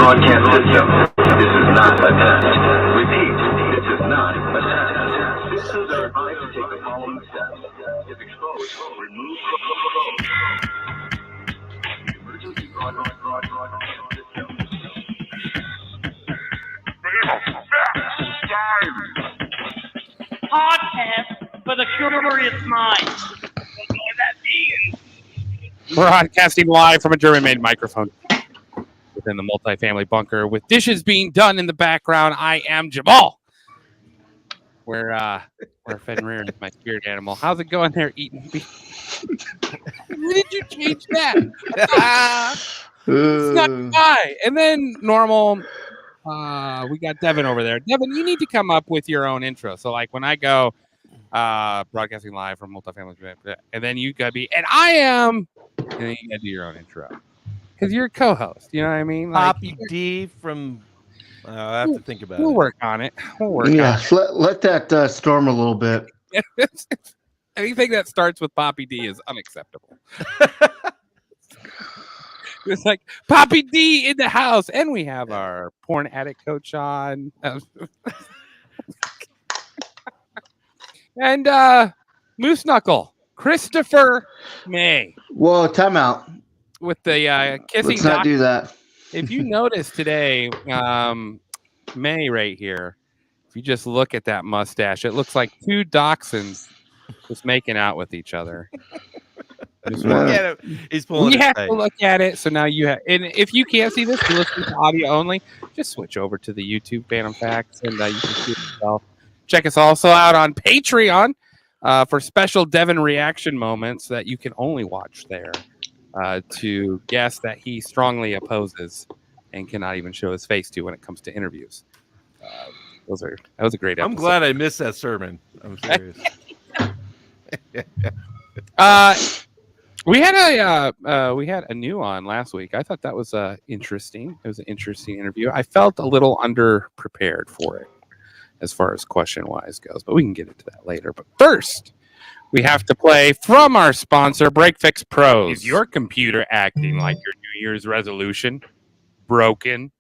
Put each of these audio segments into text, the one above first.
broadcast system. This is not a test. Repeat, this is not a test. Citizens are advised to take the following steps. If exposed, remove the emergency broadcast system. Podcast for the curious mind. What that means. We're broadcasting live from a German-made microphone within the multifamily bunker with dishes being done in the background. I am Jamal. We're Fenrir is my spirit animal. How's it going there, eating beef? When did you change that? Snuck by. And then normal. We got Deven over there. Deven, you need to come up with your own intro. So like when I go broadcasting live from multifamily, and then you gotta be, and I am, and then you gotta do your own intro because you're a co-host. You know what I mean? Like, Poppy D from. I have to think about it. We'll work on it. Let that storm a little bit. Anything that starts with Poppy D is unacceptable. It's like Poppy D in the house, and we have our porn addict coach on, and Moose Knuckle Christopher May. Whoa, time out. With the kissing. Let's not do that. If you notice today, May right here, if you just look at that mustache, it looks like two dachshunds just making out with each other. He's pulling. You have to look at it. So now you have, and if you can't see this, you listen to audio only. Just switch over to the YouTube Phantom Facts, and you can see it yourself. Check us also out on Patreon for special Deven reaction moments that you can only watch there. To guests that he strongly opposes and cannot even show his face to when it comes to interviews. That was a great episode. I'm glad I missed that sermon. I'm serious. We had a new on last week. I thought that was interesting. It was an interesting interview. I felt a little underprepared for it as far as question-wise goes, but we can get into that later. But first, we have to play from our sponsor, BreakFix Pros. Is your computer acting like your New Year's resolution? Broken?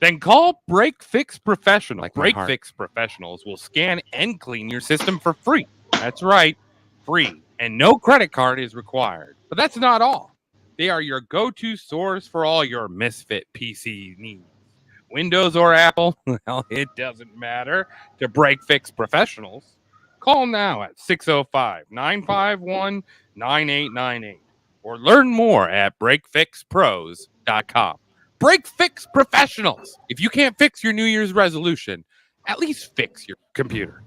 Then call BreakFix Professional. BreakFix Professionals will scan and clean your system for free. That's right, free. And no credit card is required. But that's not all. They are your go-to source for all your misfit PC needs. Windows or Apple, well, it doesn't matter. To BreakFix Professionals, call now at 605-951-9898 or learn more at breakfixpros.com. BreakFix Professionals. If you can't fix your New Year's resolution, at least fix your computer.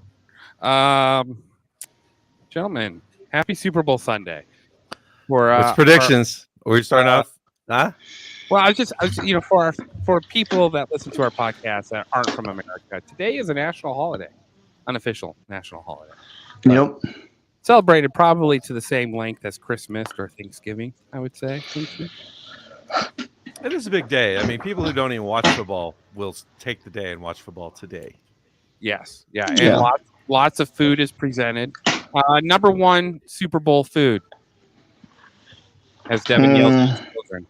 Gentlemen, happy Super Bowl Sunday. What's predictions? Are we starting off? Huh? Well, I was for people that listen to our podcast that aren't from America, today is a national holiday. Unofficial national holiday. Yep. Celebrated probably to the same length as Christmas or Thanksgiving, I would say. It is a big day. I mean, people who don't even watch football will take the day and watch football today. Yes. Yeah. And lots of food is presented. Number one Super Bowl food. As Deven yells at his children.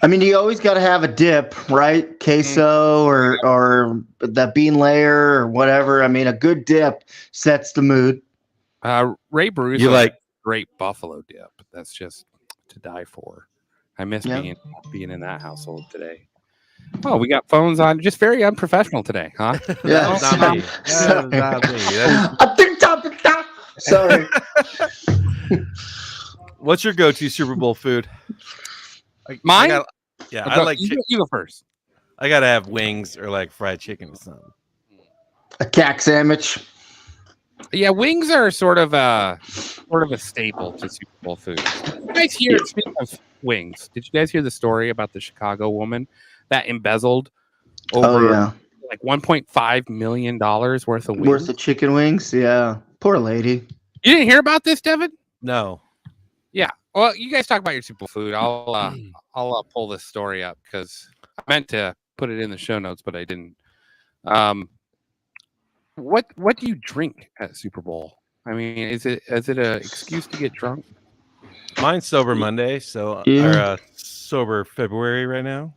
I mean, you always got to have a dip, right? Queso or that bean layer or whatever. I mean, a good dip sets the mood. Ray Bruce, you like great buffalo dip. That's just to die for. I miss being in that household today. Oh, we got phones on. Just very unprofessional today, huh? Yeah, not me. Not me. Sorry. What's your go-to Super Bowl food? Mine? I like. You go first. I gotta have wings or like fried chicken or something. A cack sandwich. Yeah, wings are sort of a staple to Super Bowl food. Did you guys hear? Speaking of wings, did you guys hear the story about the Chicago woman that embezzled over like $1.5 million worth of wings? Worth of chicken wings? Yeah. Poor lady. You didn't hear about this, Deven? No. Yeah. Well, you guys talk about your Super Bowl food. I'll pull this story up because I meant to put it in the show notes, but I didn't. What do you drink at Super Bowl? I mean, is it an excuse to get drunk? Mine's Sober Monday, so or Sober February right now.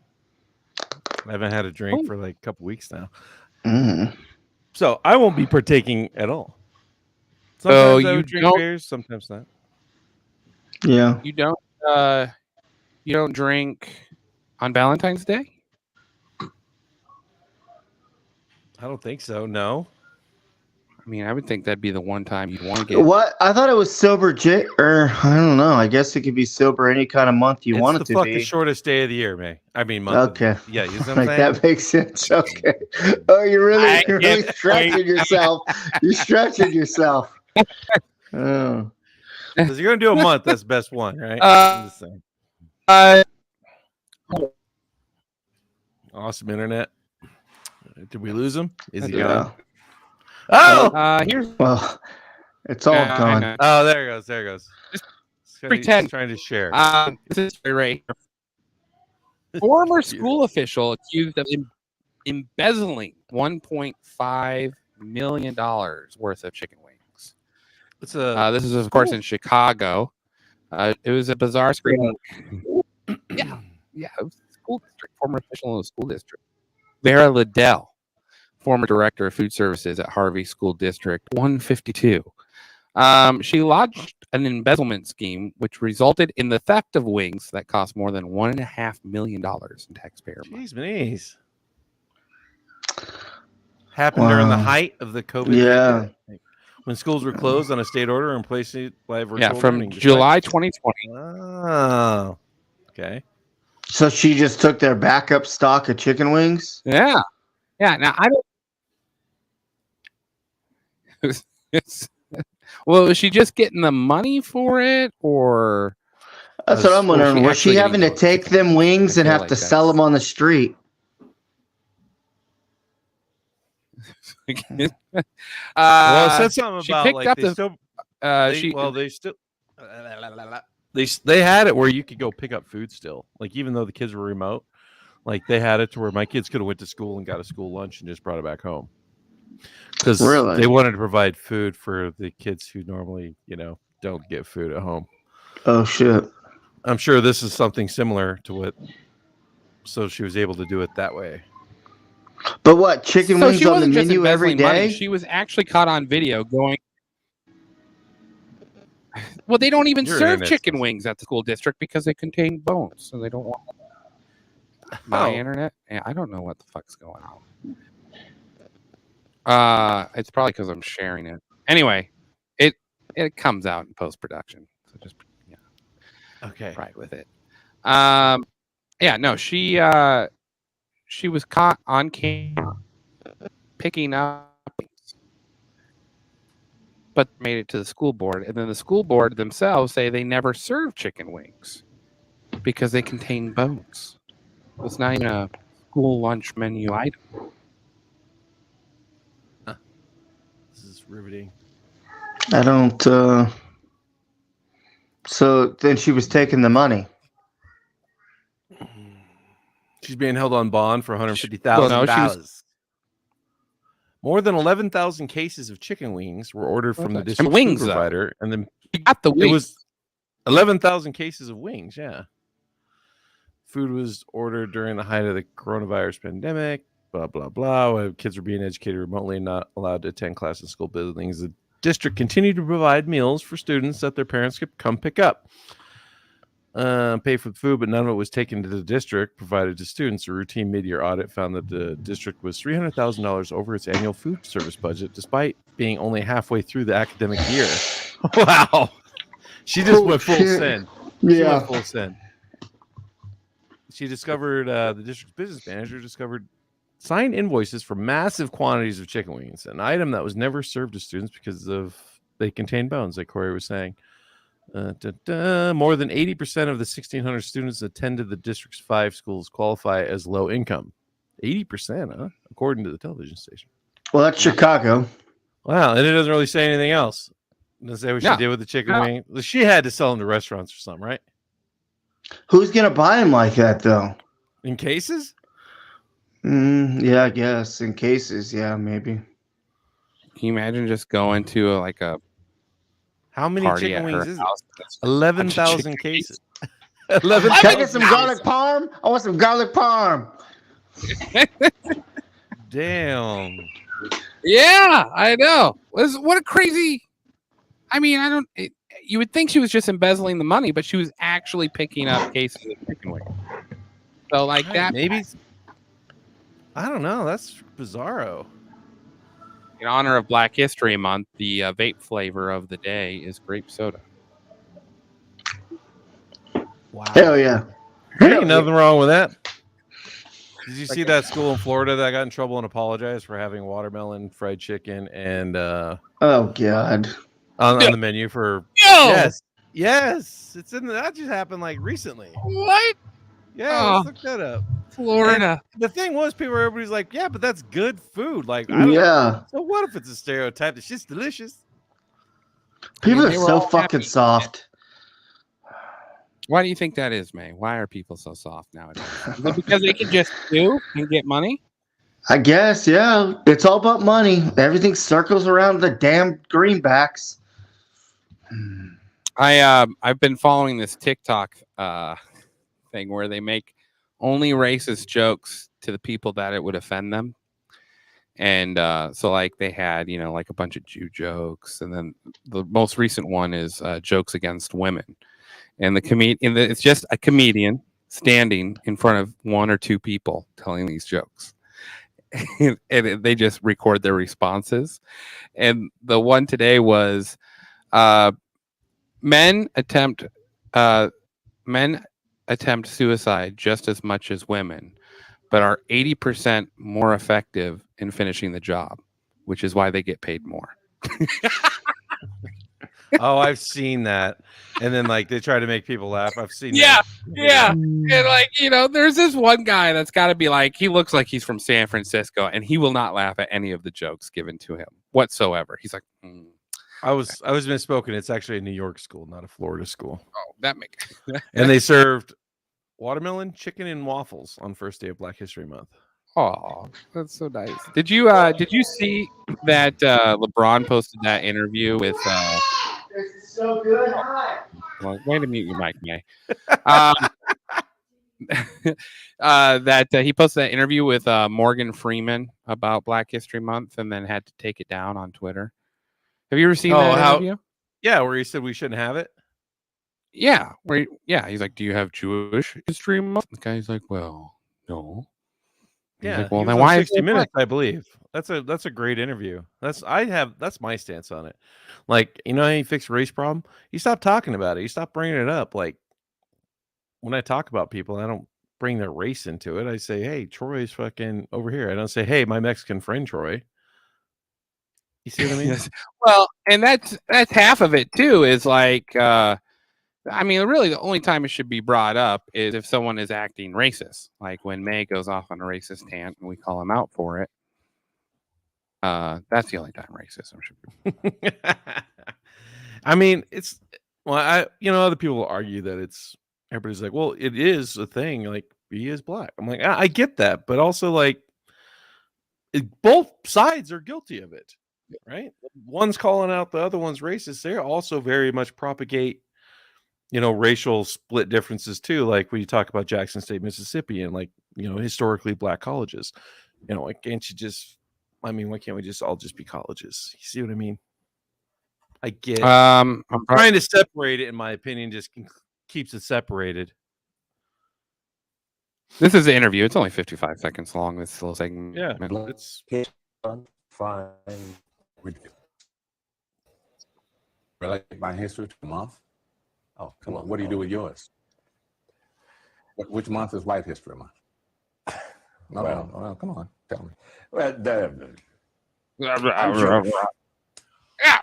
I haven't had a drink for like a couple weeks now. Mm. So I won't be partaking at all. Sometimes So I you would drink don't- beers, sometimes not. Yeah. You don't drink on Valentine's Day? I don't think so. No. I mean, I would think that'd be the one time you'd want to get. What? I thought it was sober or I don't know. I guess it could be sober any kind of month you want it It's to the fucking be. shortest day of the year, May. I mean, month. Okay. Yeah, you know what I'm Like saying? that makes sense. Okay. Oh, you're really stretching yourself. You're stretching yourself. Oh. Because you're gonna do a month, that's best one, right? Uh, I'm just saying. Uh, Awesome internet. Did we lose him? Is he Yeah. gone? Oh! here's Well, it's all I gone. know. Oh, there it goes. There it goes. pretend. He's trying to share. This is right here. Former school official accused of embezzling $1.5 million worth of chicken wings. It's a This is, of course, in Chicago. It was a bizarre screening. Yeah, it was a school district. Former official in the school district. Vera Liddell, former director of food services at Harvey School District 152. She lodged an embezzlement scheme which resulted in the theft of wings that cost more than $1.5 million in taxpayer money. Jeez, Manies. Happened during the height of the COVID. Yeah. When schools were closed on a state order and placed by virtual Yeah, from learning. July 2020. Oh, okay. So she just took their backup stock of chicken wings? Yeah. Now I don't. Well, was she just getting the money for it, or? That's what I'm wondering. Was she having to take them wings and have to sell them on the street? Well, it said something she about picked like up they the. still. They still. They had it where you could go pick up food still. Like even though the kids were remote, like they had it to where my kids could have went to school and got a school lunch and just brought it back home. Because they wanted to provide food for the kids who normally, don't get food at home. Oh shit! I'm sure this is something similar to what. So she was able to do it that way. But what, chicken wings on the menu every day? Money. She was actually caught on video going. Well, they don't even serve chicken wings at the school district because they contain bones, so they don't want my internet. Yeah, I don't know what the fuck's going on. It's probably because I'm sharing it. Anyway, it comes out in post production, so just okay, right with it. No, she was caught on camera picking up. But made it to the school board, and then the school board themselves say they never serve chicken wings because they contain bones. It's not even a school lunch menu item. This is riveting. I don't. So then she was taking the money. She's being held on bond for $150,000. More than 11,000 cases of chicken wings were ordered from the district food provider, and then you got the wings. It was 11,000 cases of wings. Yeah, food was ordered during the height of the coronavirus pandemic. Blah blah blah. While kids were being educated remotely and not allowed to attend class in school buildings, the district continued to provide meals for students that their parents could come pick up. Pay for the food, but none of it was taken to the district, provided to students. A routine mid-year audit found that the district was $300,000 over its annual food service budget, despite being only halfway through the academic year. Wow. She just went full send. She went full send. She discovered, the district's business manager discovered signed invoices for massive quantities of chicken wings, an item that was never served to students because they contain bones, like Corey was saying. More than 80% of the 1,600 students attended the district's 5 schools qualify as low income. 80%, huh? According to the television station. Well, that's Chicago. Wow, and it doesn't really say anything else. It doesn't say what she did with the chicken wing. She had to sell them to restaurants or something, right? Who's gonna buy them like that, though? In cases? Yeah, I guess in cases. Yeah, maybe. Can you imagine just going to a how many chicken wings is it? 11,000 cases. 11,000. Can I get some garlic parm? I want some garlic parm. Damn. Yeah, I know. What a crazy. I mean, I don't. You would think she was just embezzling the money, but she was actually picking up cases of chicken wings. So, like that, Maybe. I don't know. That's bizarro. in honor of Black History Month, the vape flavor of the day is grape soda. Wow. Hell yeah. There ain't nothing wrong with that. Did you see that school in Florida that got in trouble and apologized for having watermelon, fried chicken, and Oh God. on the menu for? Yo! Yes, it's in that just happened like recently. What? Yeah, let's look that up. Florida. And the thing was, everybody's like, yeah, but that's good food. Like, I don't, Yeah. so what if it's a stereotype? It's just delicious. People they are were so all fucking happy. soft. Why do you think that is, May? Why are people so soft nowadays? Is it because they can just do and get money? I guess, yeah. It's all about money. Everything circles around the damn greenbacks. I've been following this TikTok thing where they make only racist jokes to the people that it would offend them. And so like they had, like a bunch of Jew jokes, and then the most recent one is jokes against women. And it's just a comedian standing in front of one or two people telling these jokes. And they just record their responses. And the one today was men attempt suicide just as much as women, but are 80% more effective in finishing the job, which is why they get paid more. Oh, I've seen that. And then like they try to make people laugh. I've seen Yeah. that. And like, there's this one guy that's got to be like, he looks like he's from San Francisco, and he will not laugh at any of the jokes given to him whatsoever. He's like, I was misspoken. It's actually a New York school, not a Florida school. oh, that makes And they served watermelon, chicken, and waffles on first day of Black History Month. Oh, that's so nice. Did you see that LeBron posted that interview with This is so good. well, way to mute your mic, May. That he posted that interview with Morgan Freeman about Black History Month, and then had to take it down on Twitter. Have you ever seen that interview? Yeah, where he said we shouldn't have it. Yeah, he's like, "Do you have Jewish History Month?" The guy's like, "Well, no." He's like, well, then why 60 Minutes? I believe that's a great interview. That's my stance on it. Like, how you fix a race problem? You stop talking about it. You stop bringing it up. Like when I talk about people, I don't bring their race into it. I say, hey, Troy's fucking over here. I don't say, hey, my Mexican friend Troy. You see what I mean? Yes. Well, and that's half of it too. Is like, I mean, really, the only time it should be brought up is if someone is acting racist, like when May goes off on a racist rant and we call him out for it. That's the only time racism should be. I mean, other people will argue that everybody's like, well, it is a thing. Like, he is black. I'm like, I get that, but also like, both sides are guilty of it, right? One's calling out the other one's racist. They also very much propagate racial split differences too. Like when you talk about Jackson State, Mississippi, and like, historically black colleges, why can't we just all just be colleges? You see what I mean? I get, I'm trying to separate it. In my opinion, just keeps it separated. This is the interview. It's only 55 seconds long. This little segment. Yeah. It's fine with you. Relate my history to month. Oh, come on. What do you do with yours? Which month is White History Month? Well, come on. Tell me. Well, Yeah.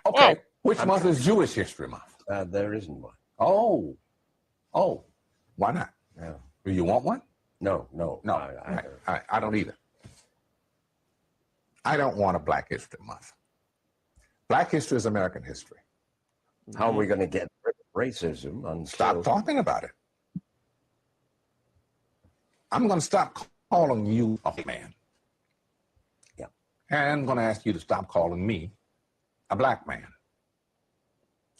Okay. Which month is Jewish History Month? there isn't one. Oh. Why not? Yeah. Do you want one? No. I don't either. I don't want a Black History Month. Black history is American history. How are we going to get rid of racism? Stop talking about it. I'm going to stop calling you a man. Yeah. And I'm going to ask you to stop calling me a black man.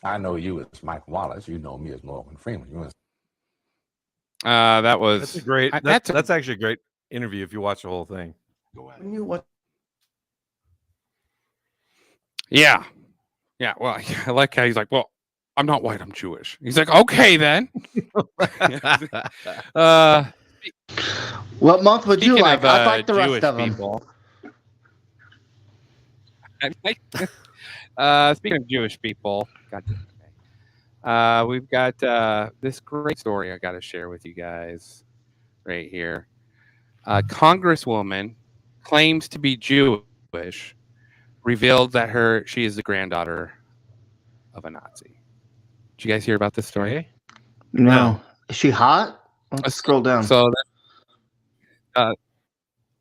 I know you as Mike Wallace. You know me as Morgan Freeman. That was that's a great. That's actually great. interview if you watch the whole thing. When you what? Yeah. Yeah. Well, I like how he's like, well, I'm not white, I'm Jewish. He's like, okay, then. What month would you Speaking like? of I'd like the Jewish rest of them. people. Speaking of Jewish people, we've got this great story I got to share with you guys right here. A congresswoman claims to be Jewish, revealed that she is the granddaughter of a Nazi. Did you guys hear about this story? No. Is she hot? Let's scroll down. So,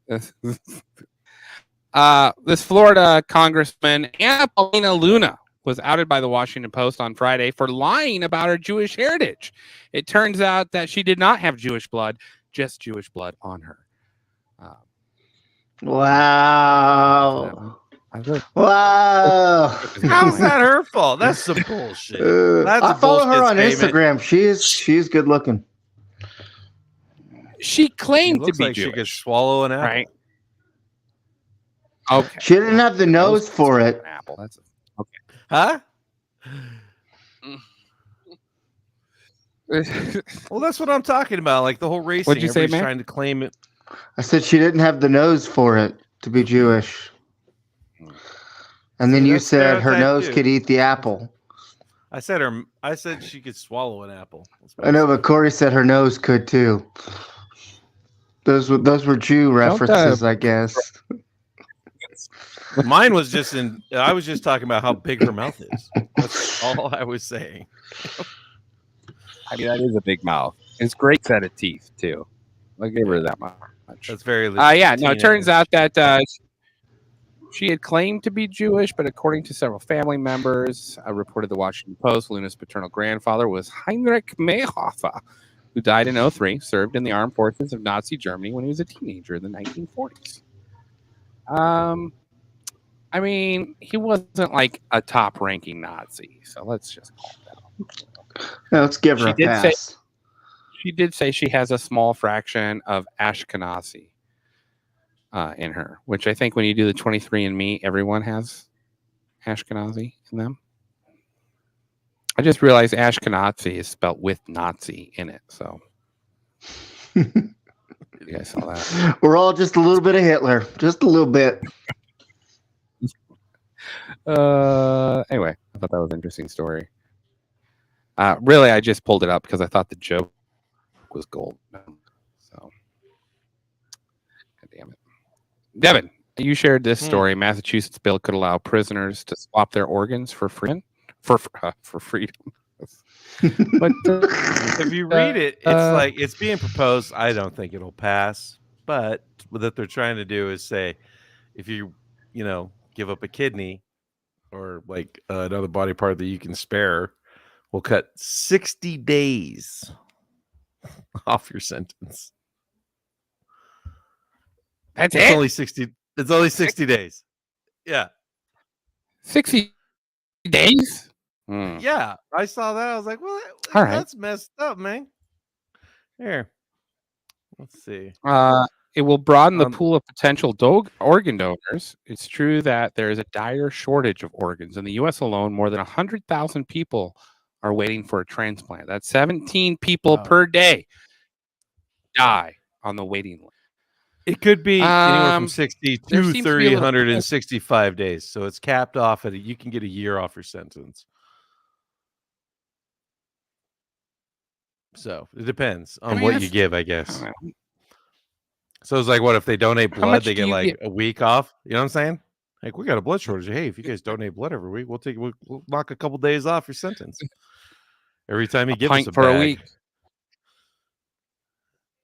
this Florida congressman, Anna Paulina Luna, was outed by the Washington Post on Friday for lying about her Jewish heritage. It turns out that she did not have Jewish blood, just Jewish blood on her. Wow. Wow. How's that her fault? That's some bullshit. I follow her on Instagram. She's good looking. She claimed to be like Jewish. She could swallow an apple. Right. Okay. She didn't have the nose for it. Apple. That's okay. Huh? Well, that's what I'm talking about. Like the whole race What'd thing. you say, Everybody's man? trying to claim it. I said she didn't have the nose for it to be Jewish. And then you said her nose could eat the apple. I said she could swallow an apple. I know, but Corey said her nose could too. Those were Jew references, I guess. Mine was just I was just talking about how big her mouth is. That's all I was saying. I mean, that is a big mouth. It's a great set of teeth too. I'll give her that much. That's very. Yeah. No, it turns out that she had claimed to be Jewish, but according to several family members, reported the Washington Post, Luna's paternal grandfather was Heinrich Mayhofer, who died in 2003, served in the armed forces of Nazi Germany when he was a teenager in the 1940s. I mean, he wasn't like a top-ranking Nazi, so let's just call it that. No, let's give her a pass. She did say she has a small fraction of Ashkenazi in her, which I think when you do the 23andMe, everyone has Ashkenazi in them. I just realized Ashkenazi is spelled with Nazi in it, so you guys saw that. We're all just a little bit of Hitler, just a little bit. Anyway, I thought that was an interesting story. Really, I just pulled it up because I thought the joke was gold. So, God damn it. Deven, you shared this story. Massachusetts bill could allow prisoners to swap their organs for freedom. For freedom. But if you read it, it's like it's being proposed. I don't think it'll pass. But what they're trying to do is say, if you give up a kidney or like another body part that you can spare, we'll cut 60 days off your sentence. That's it's it. Only 60. It's only 60 days. Yeah. 60 days. Yeah, I saw that. I was like, well, all right, that's messed up, man. Here, let's see. It will broaden the pool of potential organ donors. It's true that there is a dire shortage of organs. In the U.S. alone, more than 100,000 people are waiting for a transplant. That's 17 people per day die on the waiting list. It could be anywhere from 60 to 365 days. So it's capped off at you can get a year off your sentence. So it depends on what you give, I guess. So it's like, what if they donate blood, they get like a week off? You know what I'm saying? Like, we got a blood shortage. Hey, if you guys donate blood every week, we'll knock a couple days off your sentence. Every time you give us a for bag. a week.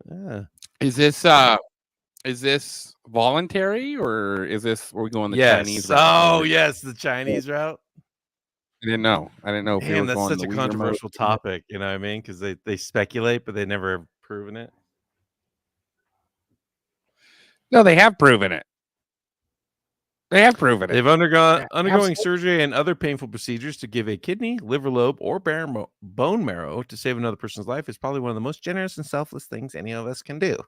Yeah. Is this voluntary or is this are we going the yes. Chinese route? Oh, yes, the Chinese route. I didn't know. If Damn, that's such a controversial topic, you know what I mean? Because they speculate, but they never have proven it. No, they have proven it. They've undergoing surgery and other painful procedures to give a kidney, liver lobe, or bone marrow to save another person's life is probably one of the most generous and selfless things any of us can do.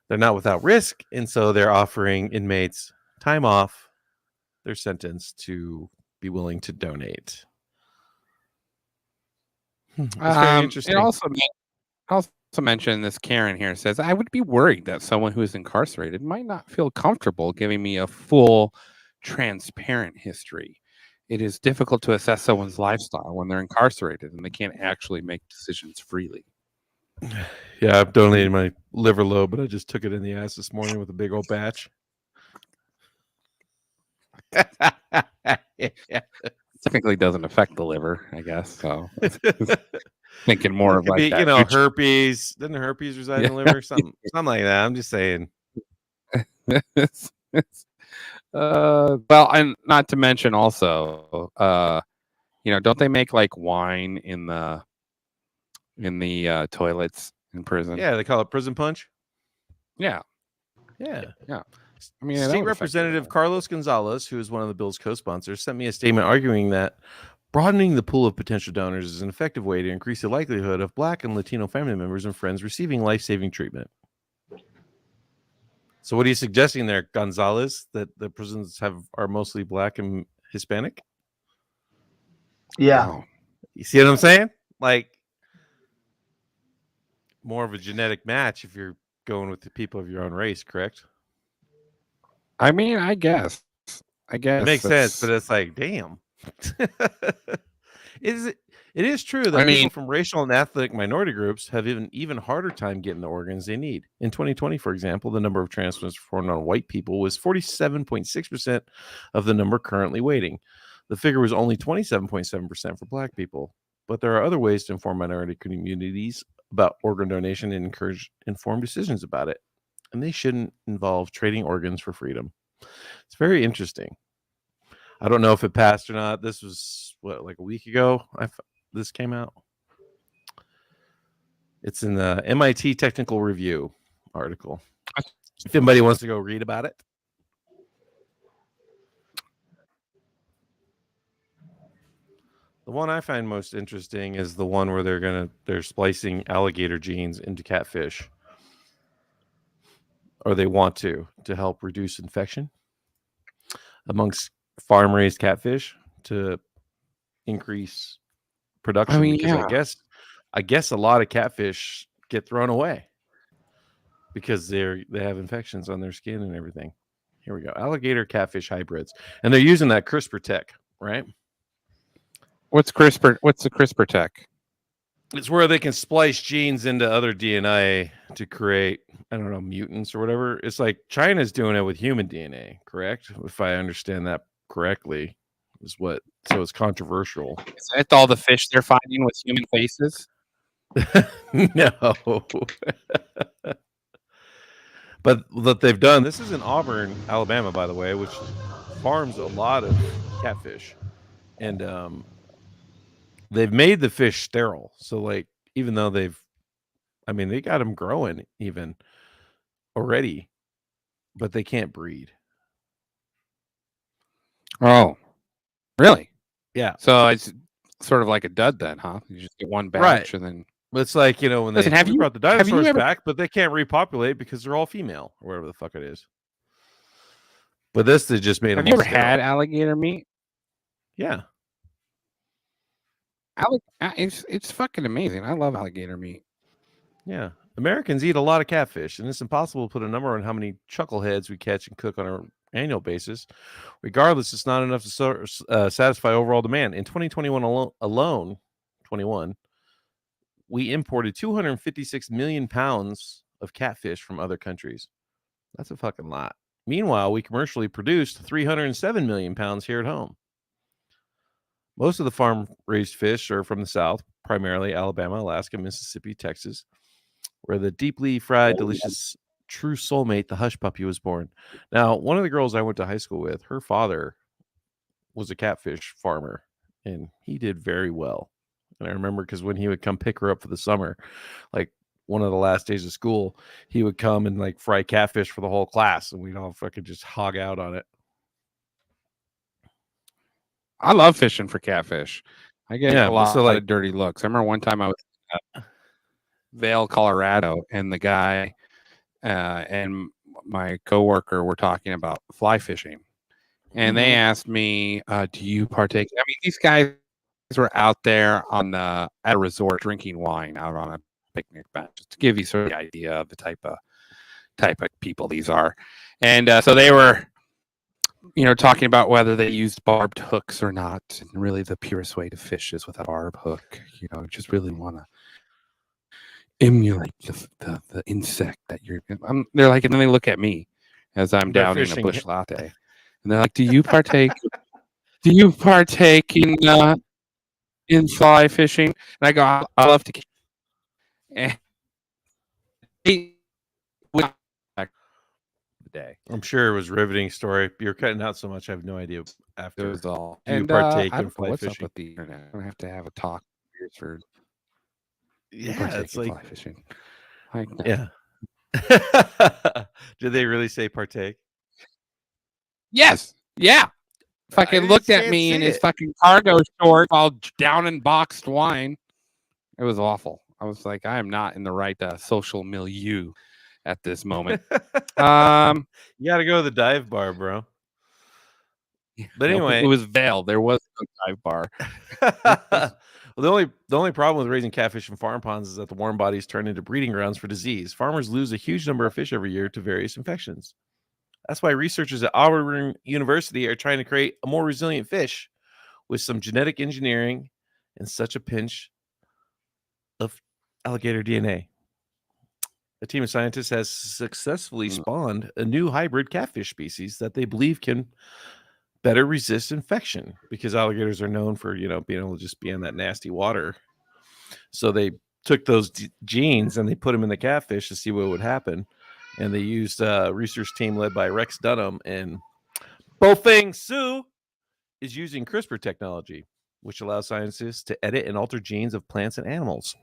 they're not without risk, and so they're offering inmates time off their sentence to be willing to donate. It's very interesting. It also mentioned this Karen here says, I would be worried that someone who is incarcerated might not feel comfortable giving me a full, transparent history. It is difficult to assess someone's lifestyle when they're incarcerated and they can't actually make decisions freely. Yeah, I've donated my liver lobe, but I just took it in the ass this morning with a big old batch. Technically doesn't affect the liver, I guess. So thinking more of like be, that. Herpes. Doesn't herpes reside in the liver? Something like that. I'm just saying. Well, and not to mention also, don't they make like wine in the toilets in prison? Yeah, they call it prison punch. Yeah. I mean, State Representative Carlos Gonzalez, who is one of the bill's co-sponsors, sent me a statement arguing that broadening the pool of potential donors is an effective way to increase the likelihood of Black and Latino family members and friends receiving life-saving treatment. So what are you suggesting there, Gonzalez, that the prisons are mostly Black and Hispanic? Yeah. Wow. You see what I'm saying? Like more of a genetic match if you're going with the people of your own race, correct? I mean, I guess It makes sense, but it's like, damn. It is true that people from racial and ethnic minority groups have even harder time getting the organs they need. In 2020, for example, the number of transplants performed on white people was 47.6% of the number currently waiting. The figure was only 27.7% for Black people. But there are other ways to inform minority communities about organ donation and encourage informed decisions about it. And they shouldn't involve trading organs for freedom. It's very interesting. I don't know if it passed or not. This was like a week ago. This came out. It's in the MIT Technical Review article. If anybody wants to go read about it. The one I find most interesting is the one where they're splicing alligator genes into catfish. Or they want to help reduce infection amongst farm-raised catfish to increase production. I mean, because I guess a lot of catfish get thrown away because they have infections on their skin and everything. Here we go. Alligator catfish hybrids. And they're using that CRISPR tech, right? What's CRISPR? What's the CRISPR tech? It's where they can splice genes into other DNA to create, I don't know, mutants or whatever. It's like China's doing it with human DNA, correct? If I understand that correctly, so it's controversial. Is that all the fish they're finding with human faces? No. But what they've done, this is in Auburn, Alabama, by the way, which farms a lot of catfish. And they've made the fish sterile. So like, even though they got them growing even already, but they can't breed. Oh, really? Yeah. So it's sort of like a dud then, huh? You just get one batch Right. and then. It's like, when Listen, they brought the dinosaurs back, but they can't repopulate because they're all female or whatever the fuck it is. But this, they just made them. Have you ever had alligator meat? Yeah. It's fucking amazing. I love alligator meat. Yeah. Americans eat a lot of catfish, and it's impossible to put a number on how many chuckleheads we catch and cook on an annual basis. Regardless, it's not enough to satisfy overall demand. In 2021 alone, we imported 256 million pounds of catfish from other countries. That's a fucking lot. Meanwhile, we commercially produced 307 million pounds here at home. Most of the farm-raised fish are from the South, primarily Alabama, Alaska, Mississippi, Texas, where the deeply fried, delicious, true soulmate, the hush puppy, was born. Now, one of the girls I went to high school with, her father was a catfish farmer, and he did very well. And I remember because when he would come pick her up for the summer, like one of the last days of school, he would come and like fry catfish for the whole class, and we'd all fucking just hog out on it. I love fishing for catfish. I get a lot of dirty looks. I remember one time I was in Vail, Colorado, and the guy and my coworker were talking about fly fishing, and they asked me, "Do you partake?" I mean, these guys were out there at a resort drinking wine out on a picnic bench, just to give you sort of the idea of the type of people these are, and so they were, talking about whether they used barbed hooks or not, and really the purest way to fish is with a barb hook. Just really want to emulate the insect that you're. They're like, and then they look at me as I'm They're downing a fishing. bush latte, and they're like, "Do you partake? Do you partake in fly fishing?" And I go, "I love to." And they went back the day. I'm sure it was a riveting story. You're cutting out so much. I have no idea. It After was all. do you And partake I in don't know fly what's up fishing? with the internet. I'm gonna have to have a talk with for Yeah, partake it's in like fly fishing. Like, no. yeah. Did they really say partake? Yes, yeah. Fucking looked at me in his fucking cargo shorts while downing boxed wine. It was awful. I was like, I am not in the right social milieu at this moment. You got to go to the dive bar, bro. But anyway, it was veiled. There was no dive bar. Well, the only problem with raising catfish in farm ponds is that the warm bodies turn into breeding grounds for disease. Farmers lose a huge number of fish every year to various infections. That's why researchers at Auburn University are trying to create a more resilient fish with some genetic engineering and such a pinch of alligator DNA. A team of scientists has successfully spawned a new hybrid catfish species that they believe can better resist infection, because alligators are known for, being able to just be in that nasty water. So they took those genes and they put them in the catfish to see what would happen. And they used a research team led by Rex Dunham, and Bofeng Su is using CRISPR technology, which allows scientists to edit and alter genes of plants and animals.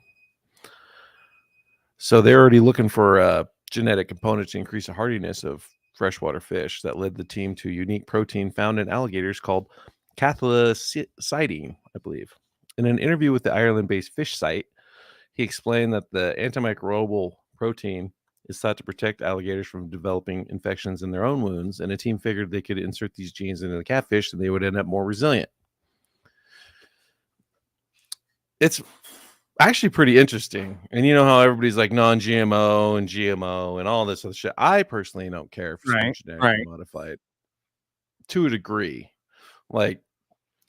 So they're already looking for genetic components to increase the hardiness of freshwater fish. That led the team to a unique protein found in alligators called cathelicidine, I believe. In an interview with the Ireland-based fish site, he explained that the antimicrobial protein is thought to protect alligators from developing infections in their own wounds, and a team figured they could insert these genes into the catfish and they would end up more resilient. It's actually pretty interesting. And you know how everybody's like non-GMO and GMO and all this other shit. I personally don't care if it's genetically modified to a degree. Like,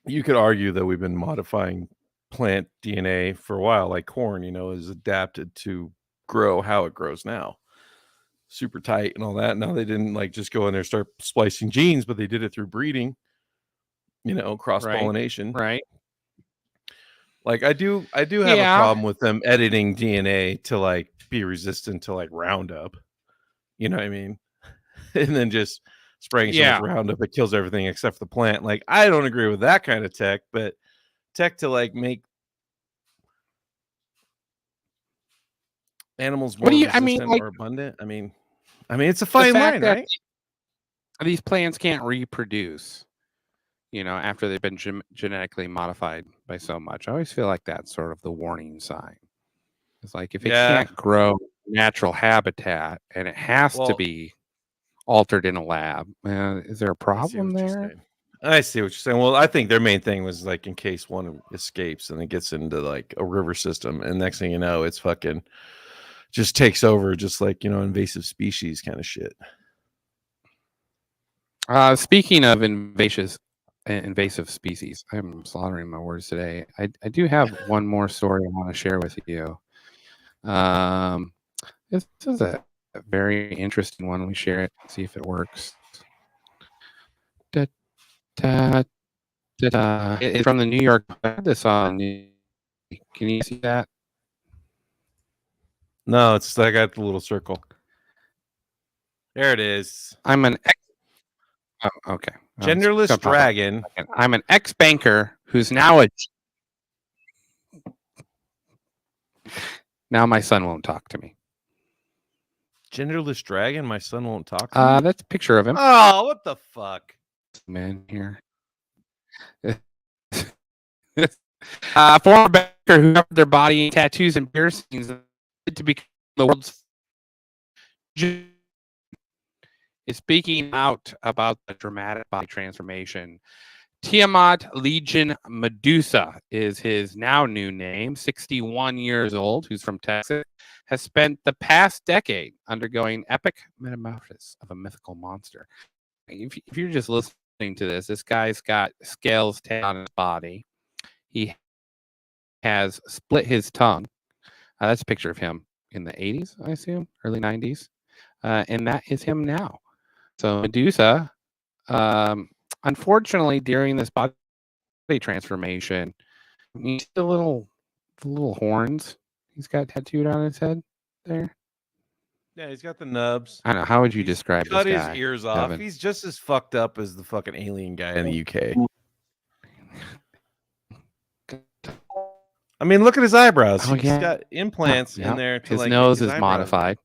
you could argue that we've been modifying plant DNA for a while, like corn, is adapted to grow how it grows now. Super tight and all that. Now they didn't just go in there and start splicing genes, but they did it through breeding, cross-pollination. Right. Like I do have a problem with them editing DNA to be resistant to Roundup. You know what I mean? And then just spraying so much Roundup it kills everything except for the plant. I don't agree with that kind of tech, but tech to make animals more resistant or abundant. I mean it's a fine line, right? These plants can't reproduce, after they've been genetically modified by so much. I always feel like that's sort of the warning sign. It's like if it can't grow natural habitat and it has to be altered in a lab, is there a problem there? I see what you're saying. Well, I think their main thing was in case one escapes and it gets into a river system, and next thing you know, it's fucking just takes over, just invasive species kind of shit. Speaking of invasive species, I'm slaughtering my words today. I do have one more story I want to share with you. This is a very interesting one. We share it, see if it works. It's from the New York. I had this on. Can you see that? No, it's I got the little circle. There it is. I'm an okay. Genderless dragon. I'm an ex-banker who's now now my son won't talk to me. Genderless dragon. My son won't talk to me. That's a picture of him. Oh, what the fuck, man! Here. Former banker who covered their body in tattoos and piercings to become the world's is speaking out about the dramatic body transformation. Tiamat Legion Medusa is his now new name. 61 years old, who's from Texas, has spent the past decade undergoing epic metamorphosis of a mythical monster. If you're just listening to this guy's got scales on his body. He has split his tongue. That's a picture of him in the 80s, I assume, early 90s. And that is him now. So Medusa, unfortunately, during this body transformation, you see the little horns he's got tattooed on his head there. Yeah, he's got the nubs. I don't know. How would you describe cut this his guy, ears off? Deven? He's just as fucked up as the fucking alien guy in the UK. I mean, look at his eyebrows. Oh, He's yeah. got implants in there. To His like nose make his is eyebrows modified.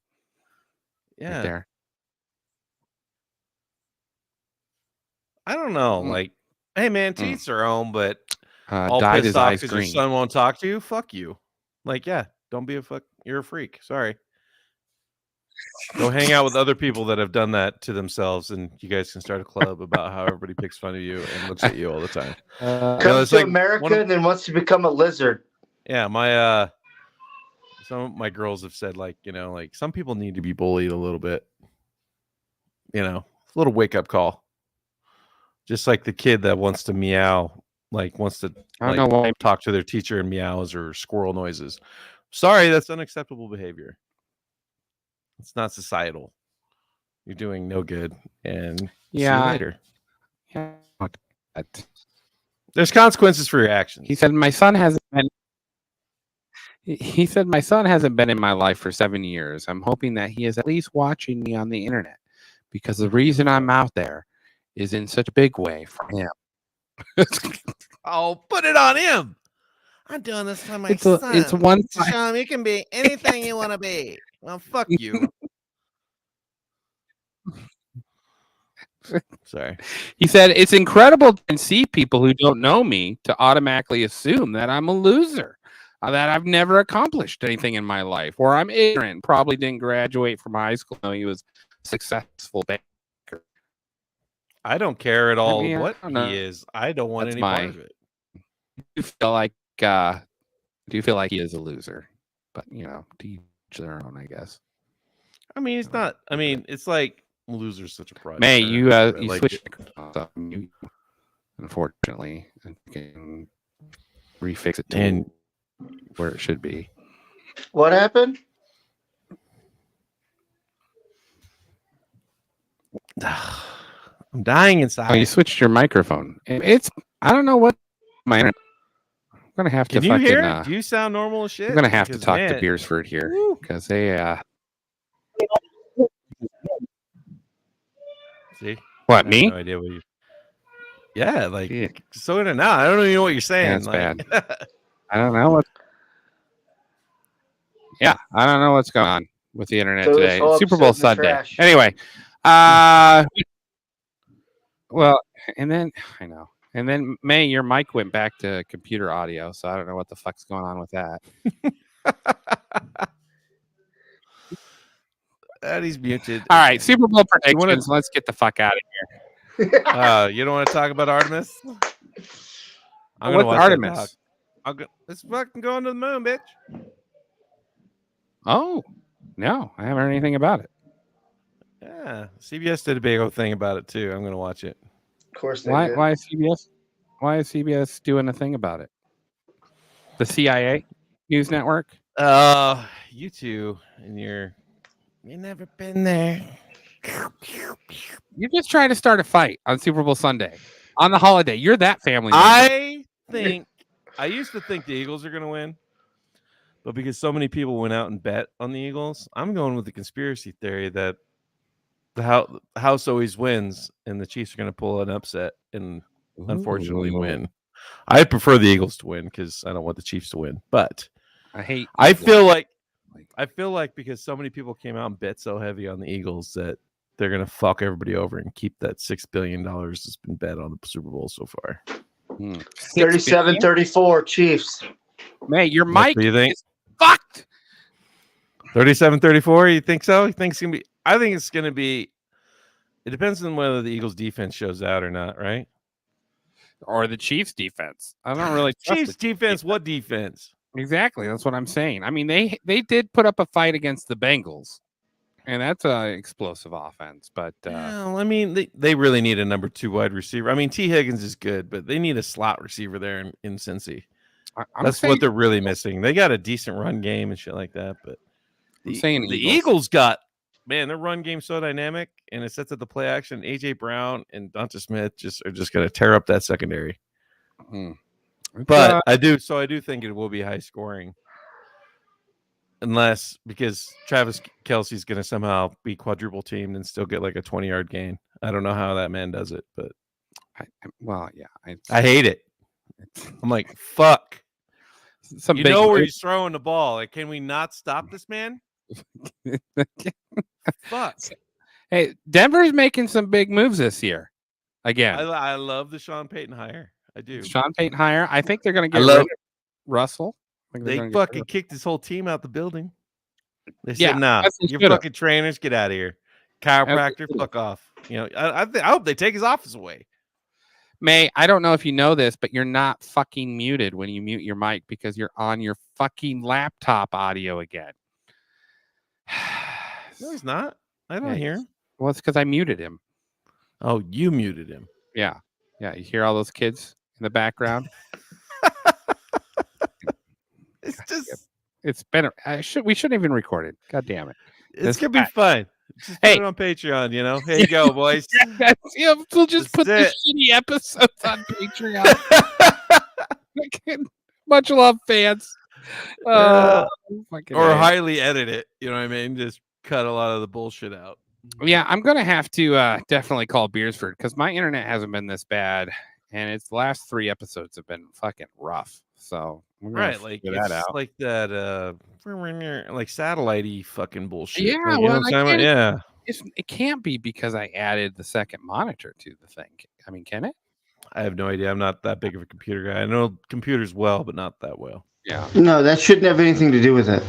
Yeah. Right there. I don't know. Like, hey, man, to each their own, but all dyed pissed his off eyes because your green. son won't talk to you? Fuck you. Like, yeah, don't be a fuck. You're a freak. Sorry. Go hang out with other people that have done that to themselves, and you guys can start a club about how everybody picks fun of you and looks at you all the time. Comes to America and then wants to become a lizard. Yeah, my some of my girls have said, like, you know, like some people need to be bullied a little bit. You know, a little wake up call. Just like the kid that wants to meow, like wants to talk to their teacher and meows or squirrel noises. Sorry, that's unacceptable behavior. It's not societal. You're doing no good. And see you later. Yeah. There's consequences for your actions. He said, my son hasn't been in my life for 7 years. I'm hoping that he is at least watching me on the internet, because the reason I'm out there is in such a big way for him. Oh, put it on him. I'm doing this for my son. It's one to show him you can be anything you want to be. Well, fuck you. Sorry. He said, it's incredible to see people who don't know me to automatically assume that I'm a loser, that I've never accomplished anything in my life, or I'm ignorant, probably didn't graduate from high school. No, he was a successful banker. I don't care at all what he is. I don't want any part of it. Do you feel like he is a loser? But, you know, to each their own, I guess. I mean, it's not. I mean, it's like loser's such a project. May you switched, unfortunately, and can refix it to where it should be. What happened? I'm dying inside. Oh, you switched your microphone. I don't know what my internet. I'm gonna have to. Can you hear it? Do you sound normal as shit? I'm gonna have to talk to Beersford here because they. See what, me? No idea what you. Yeah, like so in and out. I don't even know what you're saying. Yeah, it's like... bad. I don't know what. Yeah, I don't know what's going on with the internet today. It's Super Bowl Sunday. Anyway, well, and then I know. And then, May, your mic went back to computer audio, so I don't know what the fuck's going on with that. And he's muted. All right, Super Bowl predictions. Let's get the fuck out of here. You don't want to talk about Artemis? I'm gonna watch Artemis? Let's fucking go into the moon, bitch. Oh, no, I haven't heard anything about it. Yeah, CBS did a big old thing about it too. I'm gonna watch it. Of course they did. Why is CBS? Why is CBS doing a thing about it? The CIA news network? You two and you've never been there. You're just trying to start a fight on Super Bowl Sunday on the holiday. You're that family member. I used to think the Eagles are gonna win, but because so many people went out and bet on the Eagles, I'm going with the conspiracy theory that the house always wins, and the Chiefs are going to pull an upset and unfortunately win. I prefer the Eagles to win because I don't want the Chiefs to win. But I feel like because so many people came out and bet so heavy on the Eagles that they're going to fuck everybody over and keep that $6 billion that's been bet on the Super Bowl so far. 37-34 Chiefs. Man, your mic is fucked. 37-34. You think so? You think it's gonna be? I think it's going to be. It depends on whether the Eagles' defense shows out or not, right? Or the Chiefs' defense. I don't really trust Chiefs' the defense. What defense? Exactly. That's what I'm saying. I mean, they did put up a fight against the Bengals, and that's an explosive offense. But Well, I mean, they really need a number 2 wide receiver. I mean, T. Higgins is good, but they need a slot receiver there in Cincy. That's what they're really missing. They got a decent run game and shit like that, but I'm saying the Eagles. Eagles got, man, their run game so dynamic, and it sets up the play action. AJ Brown and Donta Smith are just going to tear up that secondary. But I do think it will be high scoring, because Travis Kelce's going to somehow be quadruple teamed and still get like a 20-yard gain. I don't know how that man does it, but I hate it. I'm like, fuck. Where he's throwing the ball. Like, can we not stop this man? Fuck. Hey, Denver's making some big moves this year. Again, I love the Sean Payton hire. I do. Sean Payton hire. I think they're going to get rid of Russell. They fucking kicked his whole team out the building. They said, "Nah, your fucking trainers, get out of here. Chiropractor, fuck off." I hope they take his office away. May, I don't know if you know this, but you're not fucking muted when you mute your mic because you're on your fucking laptop audio again. No, he's not. I don't hear him. Well, it's because I muted him. Oh, you muted him. Yeah. You hear all those kids in the background? It's just. It's been. We shouldn't even record it. God damn it. It's gonna be fun. Just put it on Patreon, Here you go, boys. We'll just put the shitty episodes on Patreon. Much love, fans. Or highly edit it. You know what I mean? Just cut a lot of the bullshit out. Yeah, I'm gonna have to definitely call Beersford because my internet hasn't been this bad, and its last 3 episodes have been fucking rough. So right, like that out. Like that, like satellite-y fucking bullshit. Yeah, like, it can't be because I added the second monitor to the thing. I mean, can it? I have no idea. I'm not that big of a computer guy. I know computers well, but not that well. Yeah. No, that shouldn't have anything to do with it.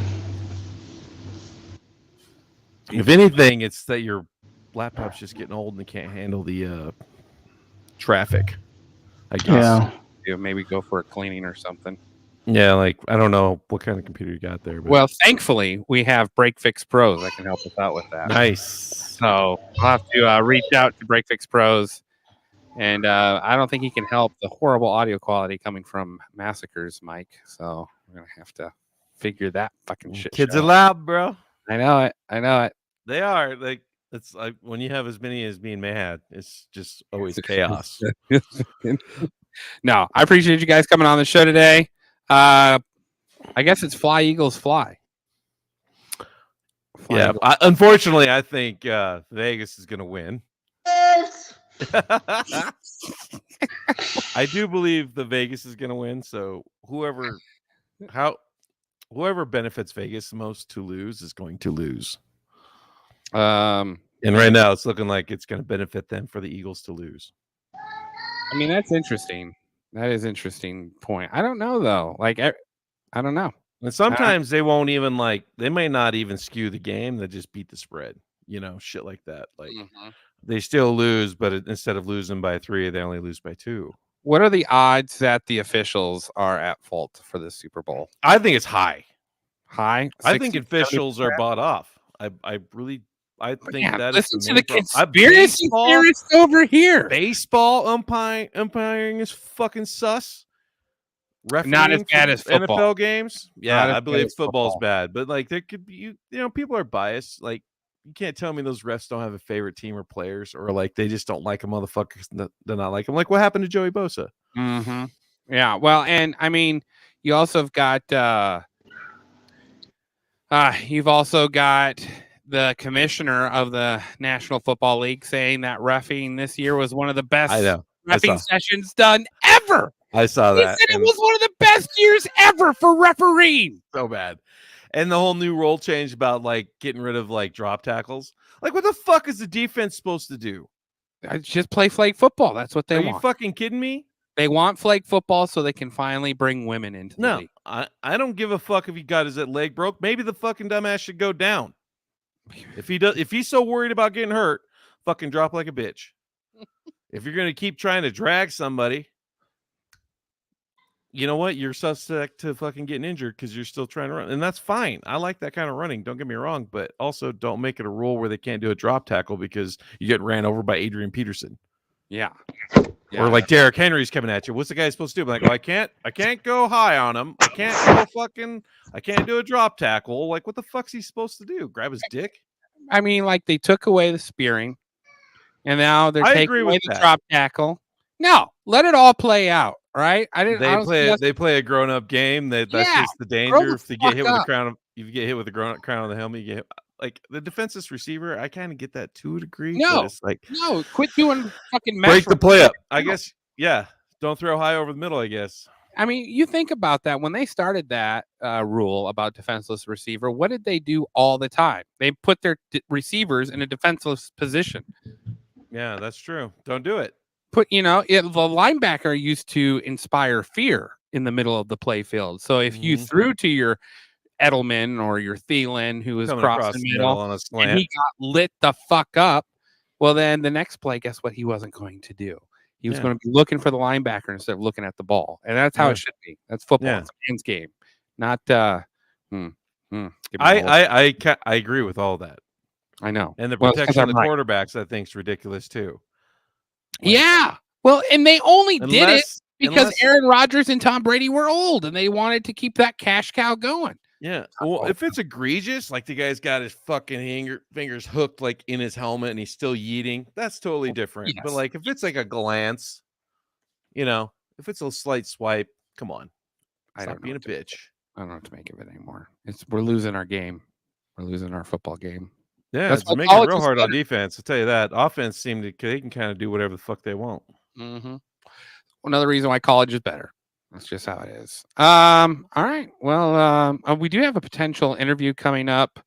If anything, it's that your laptop's just getting old and it can't handle the traffic, I guess. Yeah, maybe go for a cleaning or something. Yeah, like, I don't know what kind of computer you got there. But... Well, thankfully, we have Break Fix Pros that can help us out with that. Nice. So I'll have to reach out to Break Fix Pros. And I don't think he can help the horrible audio quality coming from Massacre's mic. So we're going to have to figure that fucking shit Kids are loud, bro. I know it. They are. Like, it's like when you have as many as me and May had, it's just always chaos. No, I appreciate you guys coming on the show today. I guess it's Fly Eagles Fly. Unfortunately, I think Vegas is going to win. I do believe the Vegas is going to win. So whoever benefits Vegas the most to lose is going to lose. And right now, it's looking like it's going to benefit them for the Eagles to lose. I mean, that's interesting. That is interesting point. I don't know though. Like, I don't know. And sometimes they won't even they may not even skew the game. They just beat the spread. Shit like that. Like they still lose, but instead of losing by 3, they only lose by 2. What are the odds that the officials are at fault for this Super Bowl? I think it's high. High. I think officials are bought off. I think that listen is to the conspiracy theorists over here. Baseball umpiring is fucking sus. Refereeing not as bad as football. NFL games. Yeah, I believe football's bad, but there could be people are biased. Like you can't tell me those refs don't have a favorite team or players, or they just don't like a motherfucker. They're not like him. Like what happened to Joey Bosa? Mm-hmm. Yeah. Well, and I mean, you also have got you've also got the commissioner of the National Football League saying that reffing this year was one of the best reffing sessions done ever. I saw that. He said it was one of the best years ever for refereeing. So bad. And the whole new rule change about getting rid of drop tackles. Like what the fuck is the defense supposed to do? Just play flag football. That's what they want. Are you fucking kidding me? They want flag football so they can finally bring women into the league. I don't give a fuck if he got his leg broke. Maybe the fucking dumbass should go down. If he's so worried about getting hurt, fucking drop like a bitch. If you're gonna keep trying to drag somebody, you know what? You're suspect to fucking getting injured because you're still trying to run, and that's fine. I like that kind of running. Don't get me wrong, but also don't make it a rule where they can't do a drop tackle because you get ran over by Adrian Peterson. Yeah. Or like Derrick Henry's coming at you. What's the guy supposed to do? I'm like, well, I can't go high on him. I can't do a drop tackle. Like, what the fuck's he supposed to do? Grab his dick? I mean, like they took away the spearing, and now they're taking away the drop tackle. No, let it all play out. Right? They play a grown up game. That's just the danger. If they get hit with the crown, if you get hit with the crown of the helmet, you get hit. Like the defenseless receiver, I kind of get that to a degree. No, but it's like quit doing fucking break the play up. I guess, yeah. Don't throw high over the middle, I guess. I mean, you think about that when they started that rule about defenseless receiver. What did they do all the time? They put their receivers in a defenseless position. Yeah, that's true. Don't do it. The linebacker used to inspire fear in the middle of the play field. So if you threw to your Edelman or your Thielen, who was across the middle on a slant, and he got lit the fuck up, well, then the next play, guess what he wasn't going to do? He was going to be looking for the linebacker instead of looking at the ball. And that's how it should be. That's football. Yeah. It's a man's game. Not I agree with all that. I know. And the protection of the quarterbacks, I think, is ridiculous too. Yeah. Well, and they only did it because Aaron Rodgers and Tom Brady were old and they wanted to keep that cash cow going. Yeah. Well, if it's egregious, like the guy's got his fucking fingers hooked like in his helmet and he's still yeeting, that's totally different. Yes. But like if it's like a glance, if it's a slight swipe, come on. Stop being a bitch. I don't know what to make of it anymore. We're losing our game. We're losing our football game. Yeah, it's making it real hard on defense. I'll tell you that. Offense they can kind of do whatever the fuck they want. Mm-hmm. Another reason why college is better. That's just how it is. All right. Well, we do have a potential interview coming up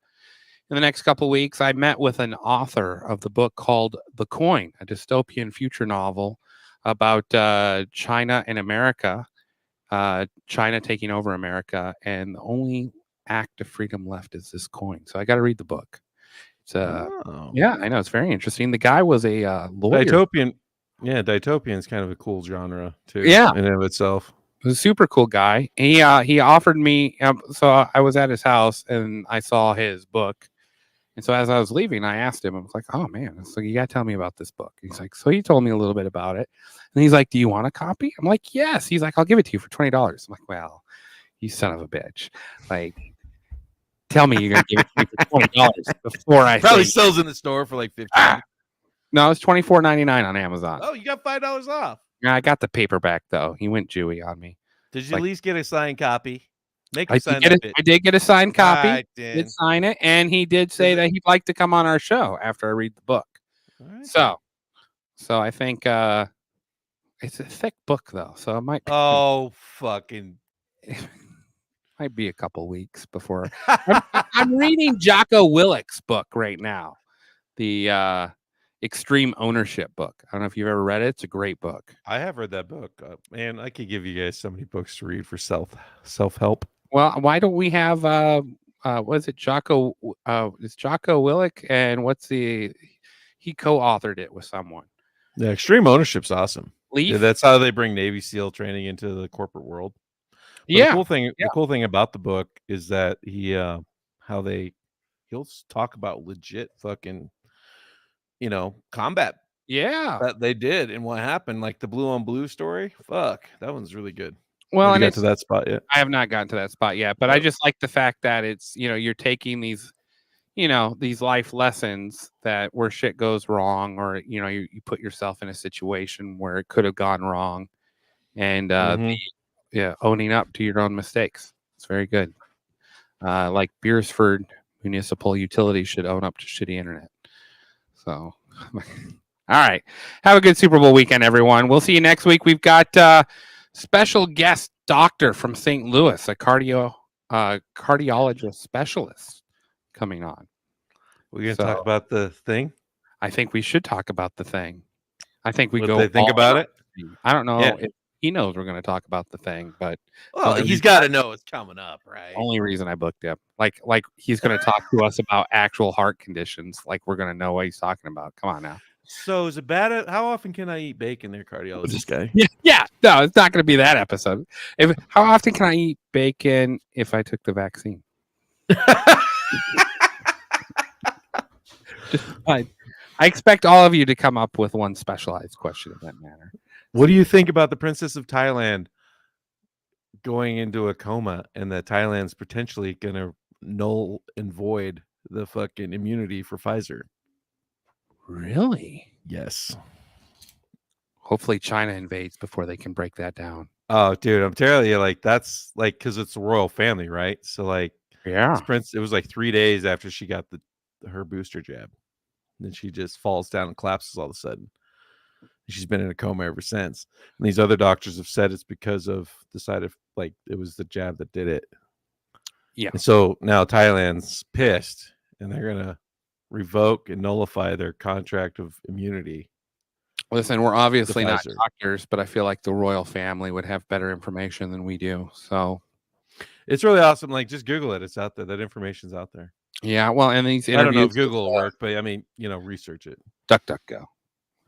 in the next couple of weeks. I met with an author of the book called The Coin, a dystopian future novel about China and America, China taking over America, and the only act of freedom left is this coin. So I got to read the book. It's yeah, I know. It's very interesting. The guy was a lawyer. Dystopian. Yeah, dystopian is kind of a cool genre too. Yeah, in and of itself. He was a super cool guy. He offered me. So I was at his house and I saw his book. And so as I was leaving, I asked him. I was like, "Oh man, so you got to tell me about this book." He's like, "So he told me a little bit about it." And he's like, "Do you want a copy?" I'm like, "Yes." He's like, "I'll give it to you for $20." I'm like, "Well, you son of a bitch! Like, tell me you're gonna give it to me for $20 before I probably sells in the store for like $15." No, it's $24.99 on Amazon. Oh, you got $5 off. Yeah, I got the paperback though. He went Jewy on me. Did you at least get a signed copy? I did get a signed copy. I did sign it, and he did say that he'd like to come on our show after I read the book. Right. So I think it's a thick book though, so it might. Fucking. Might be a couple weeks before. I'm reading Jocko Willick's book right now, the Extreme Ownership book. I don't know if you've ever read it. It's a great book. I have read that book. Man, I could give you guys so many books to read for self-help. Well, why don't we have what is it, Jocko? It's Jocko Willick, and he co-authored it with someone. Yeah, Extreme Ownership's awesome. Leaf? Yeah, that's how they bring Navy SEAL training into the corporate world. But the cool thing about the book is that he'll talk about legit fucking combat that they did and what happened, like the blue on blue story. Fuck, that one's really good. Well, have you got to that spot yet? I have not gotten to that spot yet, but I just like the fact that it's you're taking these these life lessons that where shit goes wrong, or you put yourself in a situation where it could have gone wrong, and owning up to your own mistakes. It's very good. Like Beersford Municipal Utilities should own up to shitty internet. So, all right. Have a good Super Bowl weekend, everyone. We'll see you next week. We've got special guest doctor from St. Louis, a cardiologist specialist coming on. We're going to talk about the thing? I think we should talk about the thing. I think we What they think about it? I don't know. Yeah. he knows we're going to talk about the thing, but Well, only he's got to know it's coming up, right? only reason I booked him, like he's going to talk to us about actual heart conditions. Like we're going to know what he's talking about. Come on now. So is it bad? How often can I eat bacon there, cardiologist guy? Yeah. No, it's not going to be that episode. How often can I eat bacon if I took the vaccine? I expect all of you to come up with one specialized question in that manner. What do you think about the Princess of Thailand going into a coma and that Thailand's potentially going to null and void the fucking immunity for Pfizer? Really? Yes. Hopefully China invades before they can break that down. Oh, dude, I'm telling you, like, that's like, because it's the royal family, right? So, like, Yeah. it was like 3 days after she got her booster jab. And then she just falls down and collapses all of a sudden. She's been in a coma ever since. And these other doctors have said it's because of the side of, like, it was the jab that did it. Yeah. And so now Thailand's pissed and they're going to revoke and nullify their contract of immunity. Listen, we're obviously not Pfizer. doctors, but I feel like the royal family would have better information than we do. So it's really awesome. Like, just Google it. It's out there. That information's out there. yeah, well, and these I don't know if interviews, Google will work, but I mean, research it. DuckDuckGo.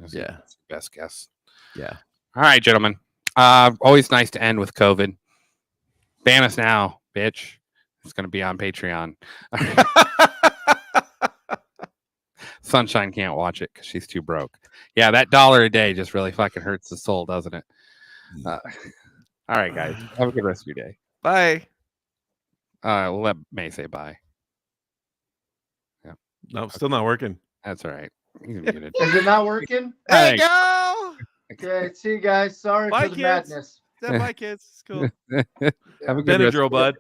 Yeah. That's the best guess. Yeah. All right, gentlemen. Always nice to end with COVID. Ban us now, bitch. It's going to be on Patreon. Sunshine can't watch it because she's too broke. Yeah, that $1 a day just really fucking hurts the soul, doesn't it? All right, guys. Have a good rest of your day. Bye. We'll let May say bye. Yeah. No, still not working. That's all right. He's muted. Is it not working? There you Thanks. go. Okay, see you guys. Sorry Bye, for the kids. madness. Bye, kids. It's cool. Have a good rest of Benadryl, your- bud.